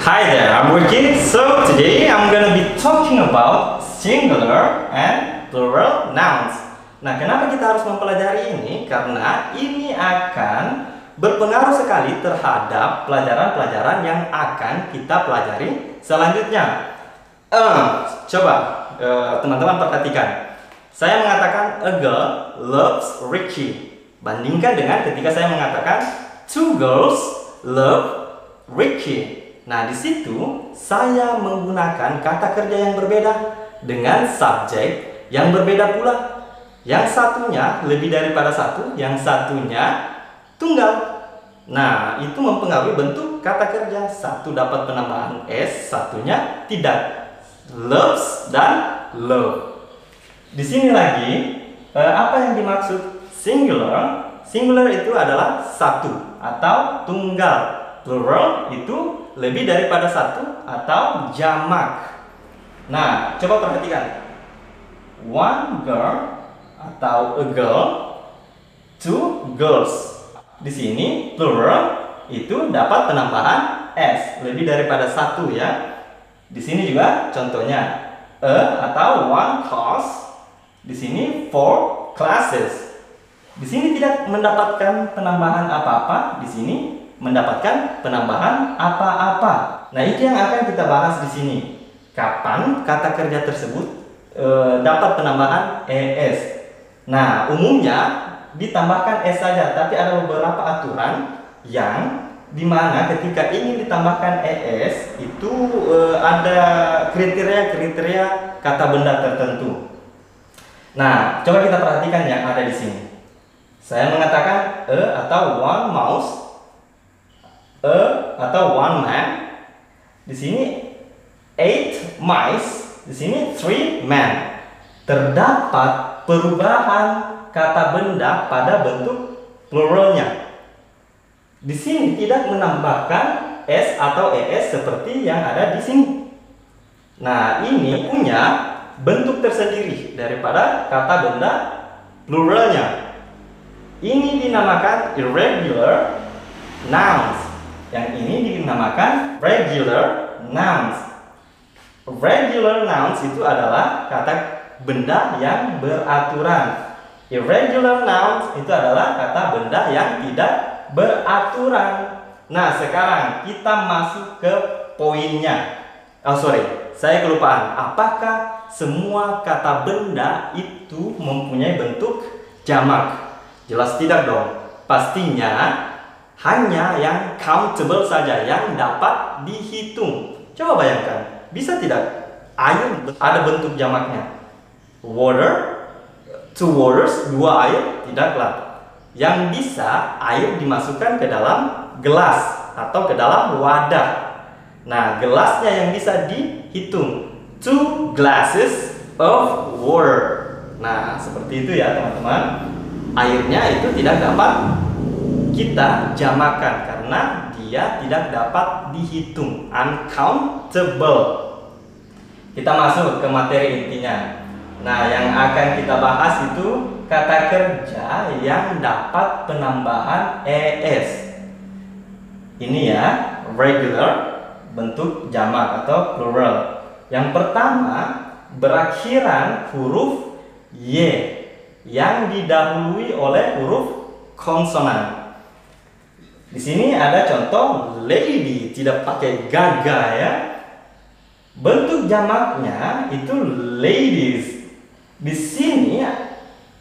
Hi there, I'm Ricky. So today I'm gonna be talking about singular and plural nouns. Nah, kenapa kita harus mempelajari ini? Karena ini akan berpengaruh sekali terhadap pelajaran-pelajaran yang akan kita pelajari selanjutnya. Coba teman-teman perhatikan. Saya mengatakan a girl loves Ricky. Bandingkan dengan ketika saya mengatakan two girls love Ricky. Nah, di situ saya menggunakan kata kerja yang berbeda dengan subjek yang berbeda pula. Yang satunya lebih daripada satu, yang satunya tunggal. Nah, itu mempengaruhi bentuk kata kerja. Satu dapat penambahan s, satunya tidak. Loves dan love. Di sini lagi, apa yang dimaksud singular? Singular itu adalah satu atau tunggal. Plural itu lebih daripada satu atau jamak. Nah, coba perhatikan. One girl atau a girl, two girls. Di sini plural itu dapat penambahan s, lebih daripada satu ya. Di sini juga contohnya a atau one class. Di sini four classes. Di sini tidak mendapatkan penambahan apa-apa. Di sini mendapatkan penambahan apa-apa. Nah, itu yang akan kita bahas di sini. Kapan kata kerja tersebut dapat penambahan es. Nah, umumnya ditambahkan es saja, tapi ada beberapa aturan yang dimana ketika ingin ditambahkan es itu ada kriteria-kriteria kata benda tertentu. Nah, coba kita perhatikan yang ada di sini. Saya mengatakan atau one mouse, atau one man. Di sini 8 mice, di sini 3 men. Terdapat perubahan kata benda pada bentuk pluralnya. Di sini tidak menambahkan s atau es seperti yang ada di sini. Nah, ini punya bentuk tersendiri daripada kata benda pluralnya. Ini dinamakan irregular nouns. Yang ini dinamakan regular nouns. Regular nouns itu adalah kata benda yang beraturan. Irregular nouns itu adalah kata benda yang tidak beraturan. Nah, sekarang kita masuk ke poinnya. Saya kelupaan. Apakah semua kata benda itu mempunyai bentuk jamak? Jelas tidak dong. Pastinya hanya yang countable saja, yang dapat dihitung. Coba bayangkan, bisa tidak air ada bentuk jamaknya? Water, two waters, dua air, tidaklah. Yang bisa air dimasukkan ke dalam gelas atau ke dalam wadah. Nah, gelasnya yang bisa dihitung. Two glasses of water. Nah, seperti itu ya teman-teman. Airnya itu tidak dapat kita jamakan karena dia tidak dapat dihitung, uncountable. Kita masuk ke materi intinya. Nah, yang akan kita bahas itu kata kerja yang dapat penambahan es. Ini ya, regular, bentuk jamak atau plural. Yang pertama, berakhiran huruf y yang didahului oleh huruf konsonan. Di sini ada contoh lady, tidak pakai gaga ya. Bentuk jamaknya itu ladies. Di sini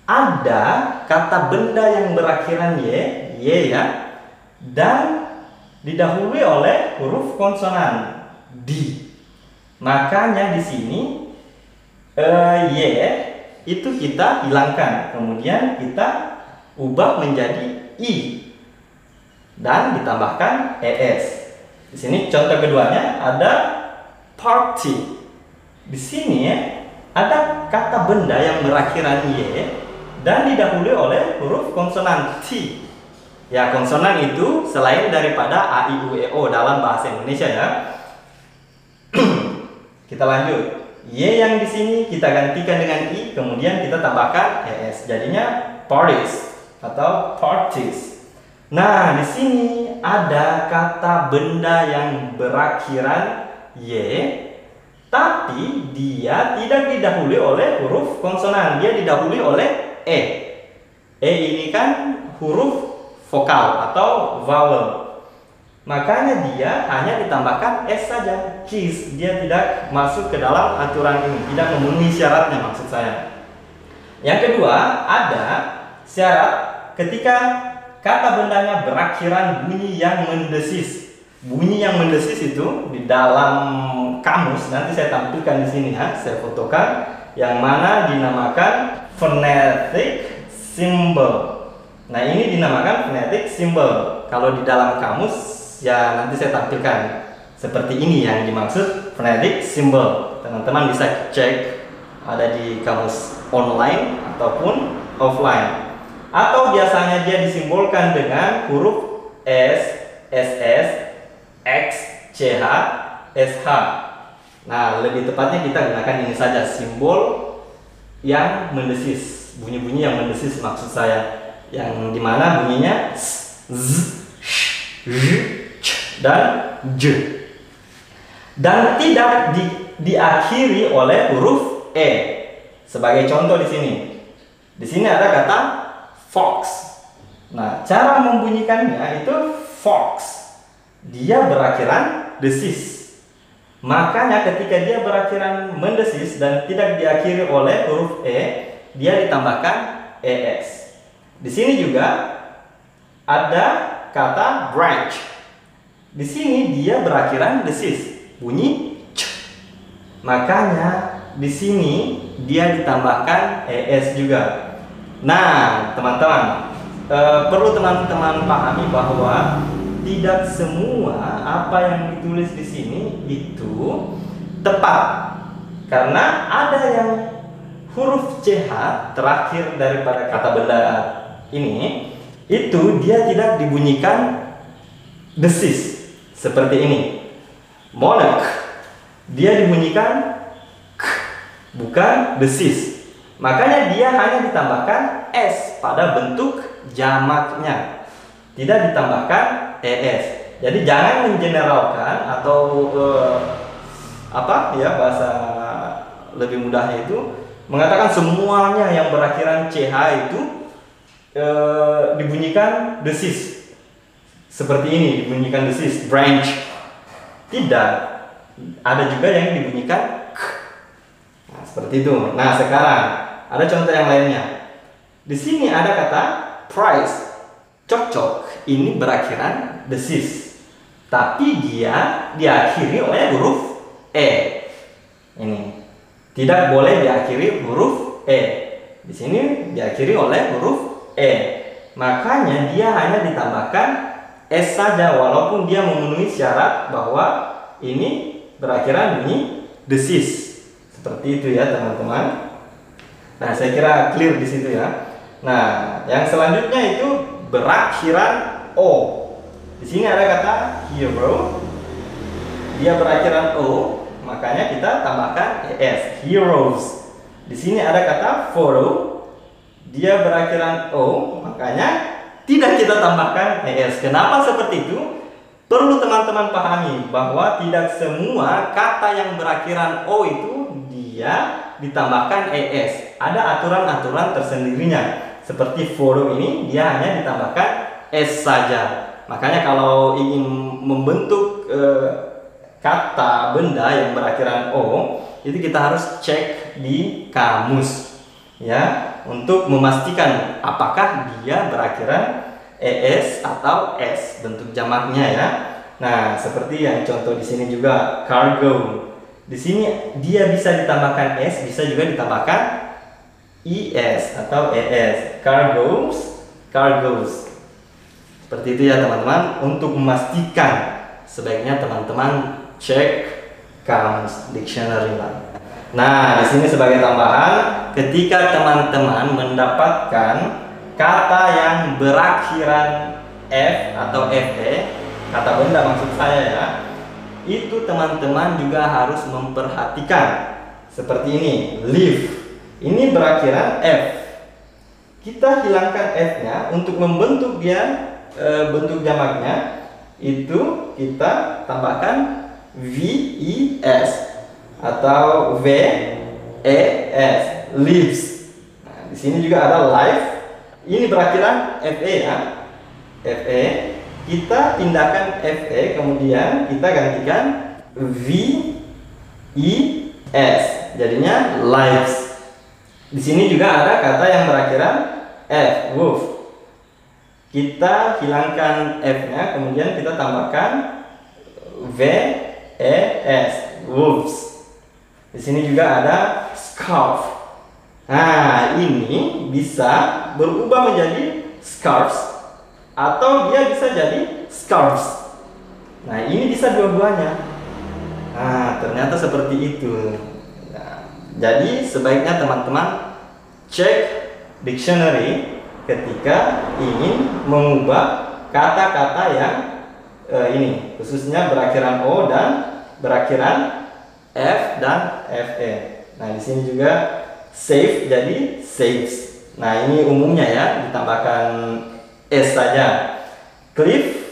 ada kata benda yang berakhiran y ya, dan didahului oleh huruf konsonan d. Makanya di sini y itu kita hilangkan, kemudian kita ubah menjadi i dan ditambahkan es. Di sini contoh keduanya ada party. Di sini ada kata benda yang berakhiran y dan didahului oleh huruf konsonan t. Ya, konsonan itu selain daripada a, i, u, e, o dalam bahasa Indonesia ya. Kita lanjut. Y yang di sini kita gantikan dengan i, kemudian kita tambahkan es. Jadinya parties atau parties. Nah, di sini ada kata benda yang berakhiran Y, tapi dia tidak didahului oleh huruf konsonan, dia didahului oleh E. E ini kan huruf vokal atau vowel. Makanya dia hanya ditambahkan S saja, keys. Dia tidak masuk ke dalam aturan ini, tidak memenuhi syaratnya maksud saya. Yang kedua, ada syarat ketika kata bendanya berakhiran bunyi yang mendesis. Bunyi yang mendesis itu di dalam kamus, nanti saya tampilkan di sini ya, saya fotokan, yang mana dinamakan phonetic symbol. Nah, ini dinamakan phonetic symbol. Kalau di dalam kamus ya nanti saya tampilkan seperti ini yang dimaksud phonetic symbol. Teman-teman bisa cek ada di kamus online ataupun offline. Atau biasanya dia disimbolkan dengan huruf S, SS, X, CH, SH. Nah, lebih tepatnya kita gunakan ini saja, simbol yang mendesis, bunyi-bunyi yang mendesis maksud saya, yang dimana bunyinya Z, Sh, J, C, dan J, dan tidak diakhiri oleh huruf E. Sebagai contoh di sini ada kata fox. Nah, cara membunyikannya itu fox. Dia berakhiran desis. Makanya ketika dia berakhiran mendesis dan tidak diakhiri oleh huruf E, dia ditambahkan ES. Di sini juga ada kata branch. Di sini dia berakhiran desis, bunyi C. Makanya di sini dia ditambahkan ES juga. Nah, teman-teman, perlu teman-teman pahami bahwa tidak semua apa yang ditulis di sini itu tepat, karena ada yang huruf CH terakhir daripada kata benda ini itu dia tidak dibunyikan desis seperti ini. Monarch dia dibunyikan K, bukan desis. Makanya dia hanya ditambahkan S pada bentuk jamaknya, tidak ditambahkan ES. Jadi jangan mengeneralkan atau bahasa lebih mudahnya itu mengatakan semuanya yang berakhiran CH itu dibunyikan desis. Seperti ini dibunyikan desis, branch. Tidak. Ada juga yang dibunyikan K. Nah, seperti itu. Nah, sekarang ada contoh yang lainnya. Di sini ada kata price. Cocok ini berakhiran desis, tapi dia diakhiri oleh huruf E. Ini tidak boleh diakhiri huruf E. Di sini diakhiri oleh huruf E. Makanya dia hanya ditambahkan S saja, walaupun dia memenuhi syarat bahwa ini berakhiran bunyi desis. Seperti itu ya, teman-teman. Nah, saya kira clear di situ ya. Nah, yang selanjutnya itu berakhiran O. Di sini ada kata hero. Dia berakhiran O, makanya kita tambahkan ES, heroes. Di sini ada kata photo. Dia berakhiran O, makanya tidak kita tambahkan ES. Kenapa seperti itu? Perlu teman-teman pahami bahwa tidak semua kata yang berakhiran O itu dia ditambahkan ES. Ada aturan-aturan tersendirinya. Seperti photo ini dia hanya ditambahkan S saja. Makanya kalau ingin membentuk kata benda yang berakhiran O, itu kita harus cek di kamus ya, untuk memastikan apakah dia berakhiran ES atau S bentuk jamaknya ya. Nah, seperti yang contoh di sini juga cargo. Di sini dia bisa ditambahkan S, bisa juga ditambahkan IS atau ES, cargoes, cargoes. Seperti itu ya teman-teman. Untuk memastikan sebaiknya teman-teman cek kamus dictionary lah. Nah, di sini sebagai tambahan, ketika teman-teman mendapatkan kata yang berakhiran F atau FE, kata benda maksud saya ya, itu teman-teman juga harus memperhatikan. Seperti ini, live. Ini berakhiran F. Kita hilangkan F-nya untuk membentuk dia bentuk jamaknya itu kita tambahkan VES atau VES, leaves. Nah, di sini juga ada live. Ini berakhiran FE ya. FE, kita pindahkan FE, kemudian kita gantikan VES, jadinya lives. Di sini juga ada kata yang berakhiran F, wolf. Kita hilangkan F-nya, kemudian kita tambahkan VES, wolves. Di sini juga ada scarf. Nah, ini bisa berubah menjadi scarves atau dia bisa jadi scarves. Nah, ini bisa dua-duanya. Nah, ternyata seperti itu. Nah, jadi sebaiknya teman-teman cek dictionary ketika ingin mengubah kata-kata yang ini, khususnya berakhiran O dan berakhiran F dan FE. Nah, di sini juga save jadi saves. Nah, ini umumnya ya, ditambahkan S saja. Cliff,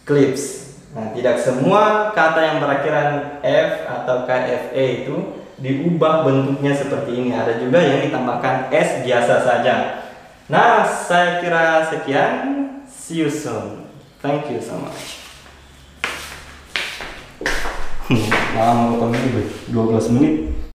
clips. Nah, tidak semua kata yang berakhiran F atau KFE itu diubah bentuknya seperti ini. Ada juga yang ditambahkan S biasa saja. Nah, saya kira sekian. See you soon. Thank you so much. Lama 12 menit.